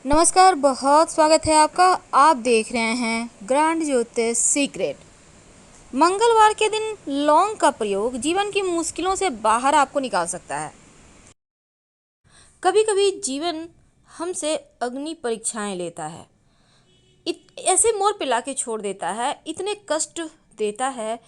नमस्कार, बहुत स्वागत है आपका। आप देख रहे हैं ग्रांड ज्योतिष सीक्रेट। मंगलवार के दिन लौंग का प्रयोग जीवन की मुश्किलों से बाहर आपको निकाल सकता है। कभी कभी जीवन हमसे अग्नि परीक्षाएं लेता है, ऐसे मोड़ पिला के छोड़ देता है, इतने कष्ट देता है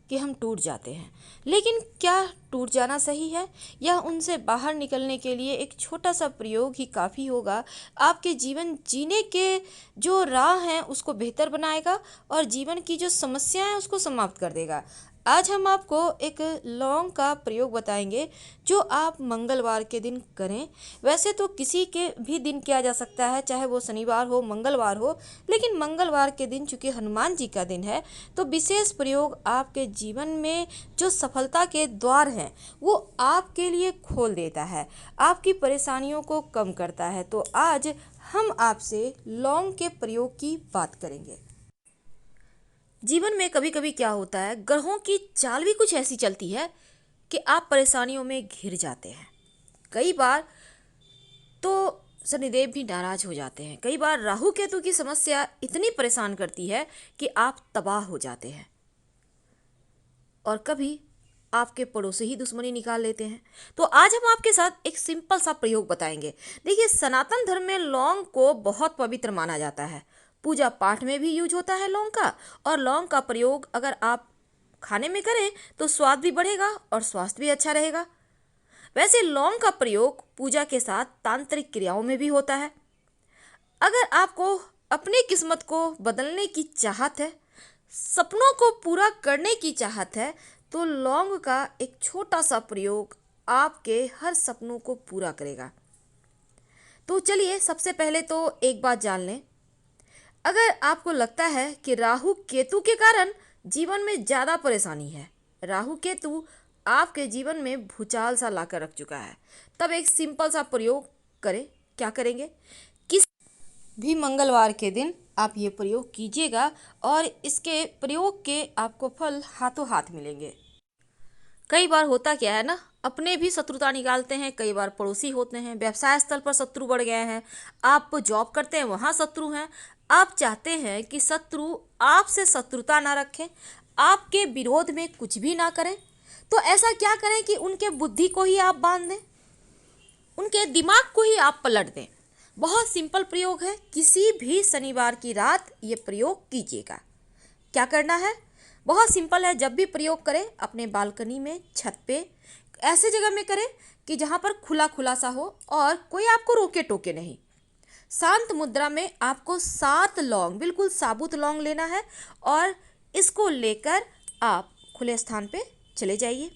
कि हम टूट जाते हैं। लेकिन क्या टूट जाना सही है, या उनसे बाहर निकलने के लिए एक छोटा सा प्रयोग ही काफ़ी होगा? आपके जीवन जीने के जो राह हैं उसको बेहतर बनाएगा और जीवन की जो समस्याएं हैं उसको समाप्त कर देगा। आज हम आपको एक लौंग का प्रयोग बताएंगे जो आप मंगलवार के दिन करें। वैसे तो किसी के भी दिन किया जा सकता है, चाहे वो शनिवार हो मंगलवार हो, लेकिन मंगलवार के दिन चूंकि हनुमान जी का दिन है तो विशेष प्रयोग आपके जीवन में जो सफलता के द्वार हैं वो आपके लिए खोल देता है, आपकी परेशानियों को कम करता है। तो आज हम आपसे लौंग के प्रयोग की बात करेंगे। जीवन में कभी कभी क्या होता है, ग्रहों की चाल भी कुछ ऐसी चलती है कि आप परेशानियों में घिर जाते हैं। कई बार तो शनिदेव भी नाराज हो जाते हैं, कई बार राहु केतु की समस्या इतनी परेशान करती है कि आप तबाह हो जाते हैं, और कभी आपके पड़ोसी ही दुश्मनी निकाल लेते हैं। तो आज हम आपके साथ एक सिंपल सा प्रयोग बताएंगे। देखिए, सनातन धर्म में लौंग को बहुत पवित्र माना जाता है। पूजा पाठ में भी यूज होता है लौंग का, और लौंग का प्रयोग अगर आप खाने में करें तो स्वाद भी बढ़ेगा और स्वास्थ्य भी अच्छा रहेगा। वैसे लौंग का प्रयोग पूजा के साथ तांत्रिक क्रियाओं में भी होता है। अगर आपको अपनी किस्मत को बदलने की चाहत है, सपनों को पूरा करने की चाहत है, तो लौंग का एक छोटा सा प्रयोग आपके हर सपनों को पूरा करेगा। तो चलिए, सबसे पहले तो एक बात जान लें। अगर आपको लगता है कि राहु केतु के कारण जीवन में ज़्यादा परेशानी है, राहु केतु आपके जीवन में भूचाल सा लाकर रख चुका है, तब एक सिंपल सा प्रयोग करें। क्या करेंगे? भी मंगलवार के दिन आप ये प्रयोग कीजिएगा और इसके प्रयोग के आपको फल हाथों हाथ मिलेंगे। कई बार होता क्या है ना, अपने भी शत्रुता निकालते हैं, कई बार पड़ोसी होते हैं, व्यवसाय स्थल पर शत्रु बढ़ गए हैं, आप जॉब करते हैं वहाँ शत्रु हैं। आप चाहते हैं कि शत्रु आपसे शत्रुता ना रखें, आपके विरोध में कुछ भी ना करें। तो ऐसा क्या करें कि उनके बुद्धि को ही आप बांध दें, उनके दिमाग को ही आप पलट दें। बहुत सिंपल प्रयोग है, किसी भी शनिवार की रात ये प्रयोग कीजिएगा। क्या करना है? बहुत सिंपल है। जब भी प्रयोग करें अपने बालकनी में, छत पे, ऐसे जगह में करें कि जहाँ पर खुला खुला सा हो और कोई आपको रोके टोके नहीं। शांत मुद्रा में आपको 7 लौंग, बिल्कुल साबुत लौंग लेना है, और इसको लेकर आप खुले स्थान पे चले जाइए।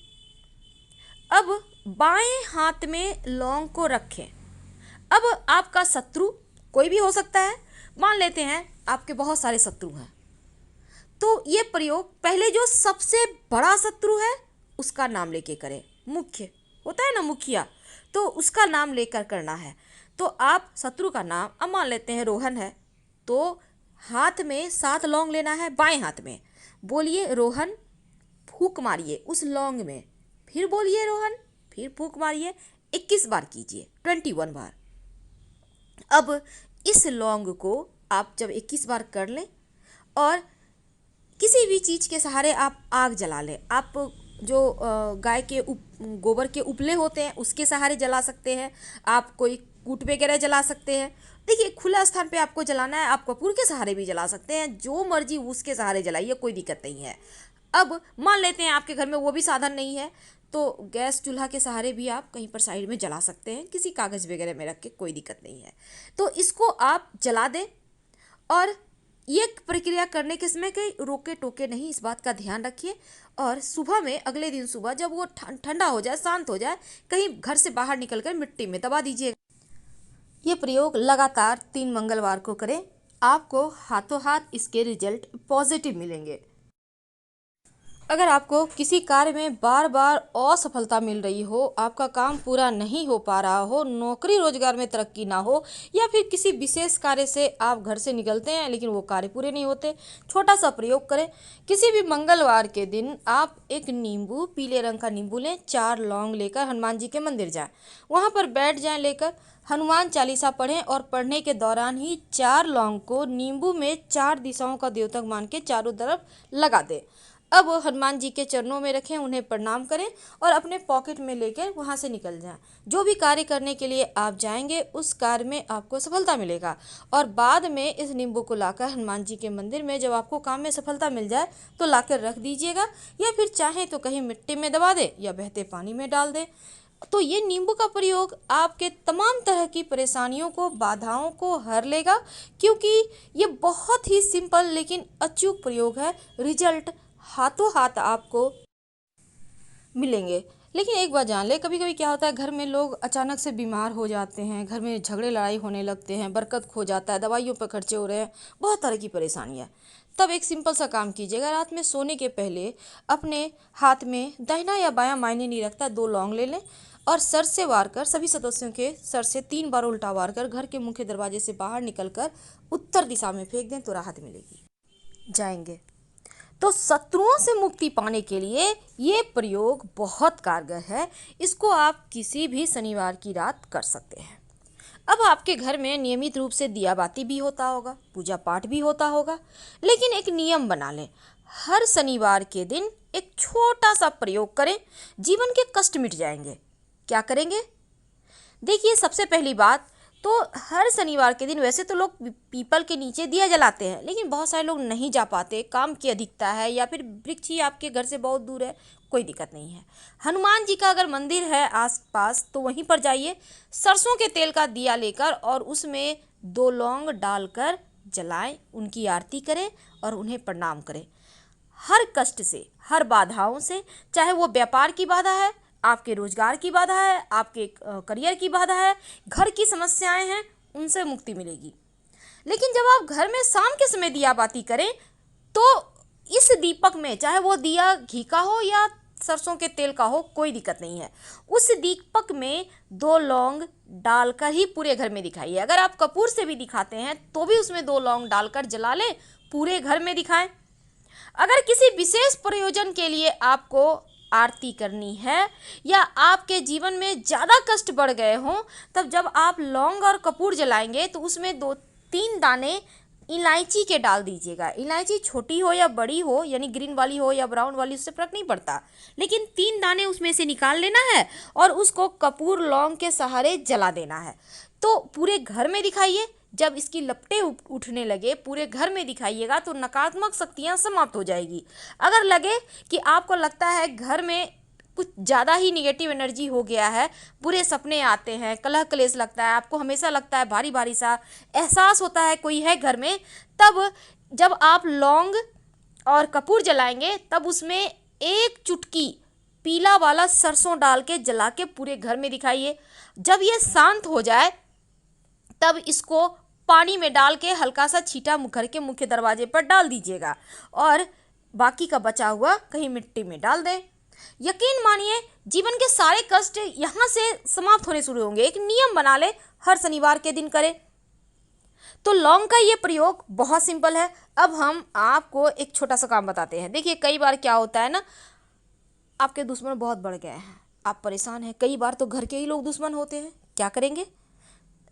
अब बाएं हाथ में लौंग को रखें। अब आपका शत्रु कोई भी हो सकता है, मान लेते हैं आपके बहुत सारे शत्रु हैं, तो ये प्रयोग पहले जो सबसे बड़ा शत्रु है उसका नाम लेके करें। मुख्य होता है ना, मुखिया, तो उसका नाम लेकर करना है। तो आप शत्रु का नाम, अब मान लेते हैं रोहन है, तो हाथ में 7 लौंग लेना है, बाएं हाथ में बोलिए रोहन, फूंक मारिए उस लौंग में, फिर बोलिए रोहन, फिर फूंक मारिए, 21 बार कीजिए, 21 बार। अब इस लौंग को आप जब 21 बार कर लें, और किसी भी चीज़ के सहारे आप आग जला लें। आप जो गाय के गोबर के उपले होते हैं उसके सहारे जला सकते हैं, आप कोई कूट वगैरह जला सकते हैं। देखिए, खुला स्थान पे आपको जलाना है, आप कपूर के सहारे भी जला सकते हैं, जो मर्जी उसके सहारे जलाइए, कोई दिक्कत नहीं है। अब मान लेते हैं आपके घर में वो भी साधन नहीं है, तो गैस चूल्हा के सहारे भी आप कहीं पर साइड में जला सकते हैं, किसी कागज़ वगैरह में रख के, कोई दिक्कत नहीं है। तो इसको आप जला दें, और ये प्रक्रिया करने के समय कहीं रोके टोके नहीं, इस बात का ध्यान रखिए। और सुबह में, अगले दिन सुबह जब वो ठंडा हो जाए, शांत हो जाए, कहीं घर से बाहर निकलकर मिट्टी में दबा दीजिए। ये प्रयोग लगातार 3 मंगलवार को करें, आपको हाथों हाथ इसके रिजल्ट पॉजिटिव मिलेंगे। अगर आपको किसी कार्य में बार बार असफलता मिल रही हो, आपका काम पूरा नहीं हो पा रहा हो, नौकरी रोजगार में तरक्की ना हो, या फिर किसी विशेष कार्य से आप घर से निकलते हैं लेकिन वो कार्य पूरे नहीं होते, छोटा सा प्रयोग करें। किसी भी मंगलवार के दिन आप एक नींबू, पीले रंग का नींबू लें, 4 लौंग लेकर हनुमान जी के मंदिर जाएं, वहाँ पर बैठ जाएं, लेकर हनुमान चालीसा पढ़ें और पढ़ने के दौरान ही 4 लौंग को नींबू में 4 दिशाओं का द्योतक मान के चारों तरफ लगा दें। अब हनुमान जी के चरणों में रखें, उन्हें प्रणाम करें और अपने पॉकेट में लेकर वहाँ से निकल जाएं। जो भी कार्य करने के लिए आप जाएंगे उस कार्य में आपको सफलता मिलेगा। और बाद में इस नींबू को लाकर हनुमान जी के मंदिर में जब आपको काम में सफलता मिल जाए तो लाकर रख दीजिएगा, या फिर चाहें तो कहीं मिट्टी में दबा दें या बहते पानी में डाल दें। तो ये नींबू का प्रयोग आपके तमाम तरह की परेशानियों को, बाधाओं को हर लेगा, क्योंकि ये बहुत ही सिंपल लेकिन अचूक प्रयोग है। रिजल्ट हाथों हाथ आपको मिलेंगे। लेकिन एक बात जान ले, कभी कभी क्या होता है, घर में लोग अचानक से बीमार हो जाते हैं, घर में झगड़े लड़ाई होने लगते हैं, बरकत खो जाता है, दवाइयों पर खर्चे हो रहे हैं, बहुत तरह की परेशानियाँ। तब एक सिंपल सा काम कीजिएगा, रात में सोने के पहले अपने हाथ में, दाहिना या बायां मायने नहीं रखता, 2 लौंग ले लें और सर से वार कर, सभी सदस्यों के सर से 3 बार उल्टा वार कर घर के मुख्य दरवाजे से बाहर निकलकर उत्तर दिशा में फेंक दें तो राहत मिलेगी। जाएंगे तो शत्रुओं से मुक्ति पाने के लिए ये प्रयोग बहुत कारगर है। इसको आप किसी भी शनिवार की रात कर सकते हैं। अब आपके घर में नियमित रूप से दिया बाती भी होता होगा, पूजा पाठ भी होता होगा, लेकिन एक नियम बना लें, हर शनिवार के दिन एक छोटा सा प्रयोग करें, जीवन के कष्ट मिट जाएंगे। क्या करेंगे? देखिए, सबसे पहली बात तो हर शनिवार के दिन वैसे तो लोग पीपल के नीचे दिया जलाते हैं, लेकिन बहुत सारे लोग नहीं जा पाते, काम की अधिकता है या फिर वृक्ष ही आपके घर से बहुत दूर है, कोई दिक्कत नहीं है। हनुमान जी का अगर मंदिर है आसपास तो वहीं पर जाइए, सरसों के तेल का दिया लेकर और उसमें 2 लौंग डालकर जलाएं, उनकी आरती करें और उन्हें प्रणाम करें। हर कष्ट से, हर बाधाओं से, चाहे वो व्यापार की बाधा है, आपके रोजगार की बाधा है, आपके करियर की बाधा है, घर की समस्याएं हैं, उनसे मुक्ति मिलेगी। लेकिन जब आप घर में शाम के समय दिया बाती करें तो इस दीपक में, चाहे वो दिया घी का हो या सरसों के तेल का हो, कोई दिक्कत नहीं है, उस दीपक में 2 लौंग डालकर ही पूरे घर में दिखाइए। अगर आप कपूर से भी दिखाते हैं तो भी उसमें 2 लौंग डालकर जला लें, पूरे घर में दिखाएं। अगर किसी विशेष प्रयोजन के लिए आपको आरती करनी है या आपके जीवन में ज़्यादा कष्ट बढ़ गए हों, तब जब आप लौंग और कपूर जलाएंगे तो उसमें 2-3 दाने इलायची के डाल दीजिएगा। इलायची छोटी हो या बड़ी हो, यानी ग्रीन वाली हो या ब्राउन वाली, उससे फर्क नहीं पड़ता, लेकिन 3 दाने उसमें से निकाल लेना है और उसको कपूर लौंग के सहारे जला देना है। तो पूरे घर में दिखाइए, जब इसकी लपटें उठने लगे पूरे घर में दिखाइएगा तो नकारात्मक शक्तियाँ समाप्त हो जाएगी। अगर लगे कि आपको लगता है घर में कुछ ज़्यादा ही निगेटिव एनर्जी हो गया है, बुरे सपने आते हैं, कलह कलेश लगता है, आपको हमेशा लगता है भारी भारी सा एहसास होता है कोई है घर में, तब जब आप लौंग और कपूर जलाएंगे तब उसमें 1 चुटकी पीला वाला सरसों डाल के जला के पूरे घर में दिखाइए। जब ये शांत हो जाए तब इसको पानी में डाल के हल्का सा छींटा घर के मुख्य दरवाजे पर डाल दीजिएगा और बाकी का बचा हुआ कहीं मिट्टी में डाल दें। यकीन मानिए, जीवन के सारे कष्ट यहाँ से समाप्त होने शुरू होंगे। एक नियम बना ले, हर शनिवार के दिन करें। तो लौंग का ये प्रयोग बहुत सिंपल है। अब हम आपको एक छोटा सा काम बताते हैं। देखिए, कई बार क्या होता है ना, आपके दुश्मन बहुत बढ़ गए हैं, आप परेशान हैं, कई बार तो घर के ही लोग दुश्मन होते हैं। क्या करेंगे?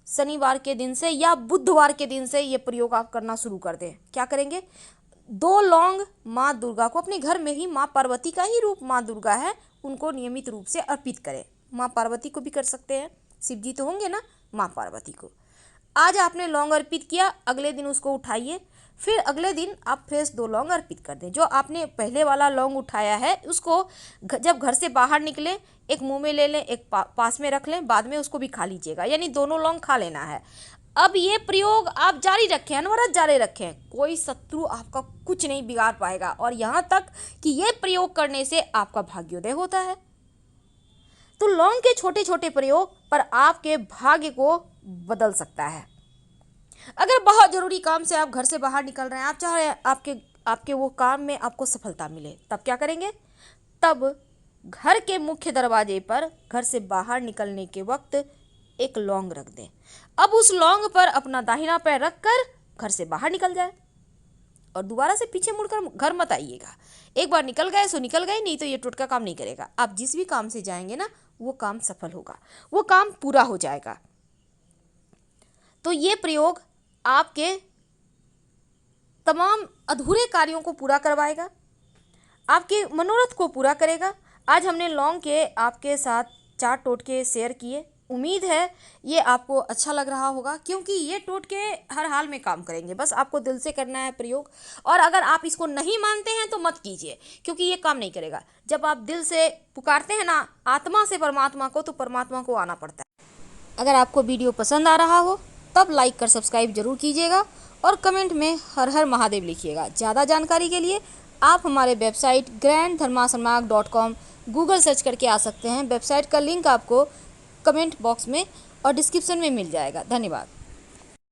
शनिवार के दिन से या बुधवार के दिन से ये प्रयोग आप करना शुरू कर दें। क्या करेंगे? 2 लौंग माँ दुर्गा को, अपने घर में ही माँ पार्वती का ही रूप माँ दुर्गा है, उनको नियमित रूप से अर्पित करें। माँ पार्वती को भी कर सकते हैं, शिव जी तो होंगे ना, माँ पार्वती को। आज आपने लौंग अर्पित किया, अगले दिन उसको उठाइए, फिर अगले दिन आप फ्रेश 2 लौंग अर्पित कर दें। जो आपने पहले वाला लौंग उठाया है उसको जब घर से बाहर निकले, एक मुंह में ले लें, एक पास में रख लें, बाद में उसको भी खा लीजिएगा, यानी दोनों लौंग खा लेना है। अब ये प्रयोग आप जारी रखें, अनवरत जारी रखें, कोई शत्रु आपका कुछ नहीं बिगाड़ पाएगा, और यहाँ तक कि ये प्रयोग करने से आपका भाग्योदय होता है। तो लौंग के छोटे छोटे प्रयोग पर आपके भाग्य को बदल सकता है। अगर बहुत ज़रूरी काम से आप घर से बाहर निकल रहे हैं, आप चाह रहे हैं आपके आपके वो काम में आपको सफलता मिले, तब क्या करेंगे? तब घर के मुख्य दरवाजे पर घर से बाहर निकलने के वक्त एक लौंग रख दें। अब उस लौंग पर अपना दाहिना पैर रखकर घर से बाहर निकल जाए और दोबारा से पीछे मुड़कर घर मत आइएगा। एक बार निकल गए सो निकल गए, नहीं तो ये टोटका काम नहीं करेगा। आप जिस भी काम से जाएंगे ना, वो काम सफल होगा, वो काम पूरा हो जाएगा। तो ये प्रयोग आपके तमाम अधूरे कार्यों को पूरा करवाएगा, आपके मनोरथ को पूरा करेगा। आज हमने लौंग के आपके साथ 4 टोटके शेयर किए। उम्मीद है ये आपको अच्छा लग रहा होगा, क्योंकि ये टोटके हर हाल में काम करेंगे, बस आपको दिल से करना है प्रयोग। और अगर आप इसको नहीं मानते हैं तो मत कीजिए, क्योंकि ये काम नहीं करेगा। जब आप दिल से पुकारते हैं ना आत्मा से परमात्मा को, तो परमात्मा को आना पड़ता है। अगर आपको वीडियो पसंद आ रहा हो तब लाइक कर सब्सक्राइब जरूर कीजिएगा और कमेंट में हर हर महादेव लिखिएगा। ज़्यादा जानकारी के लिए आप हमारे वेबसाइट granddharmasarmag.com गूगल सर्च करके आ सकते हैं। वेबसाइट का लिंक आपको कमेंट बॉक्स में और डिस्क्रिप्शन में मिल जाएगा। धन्यवाद।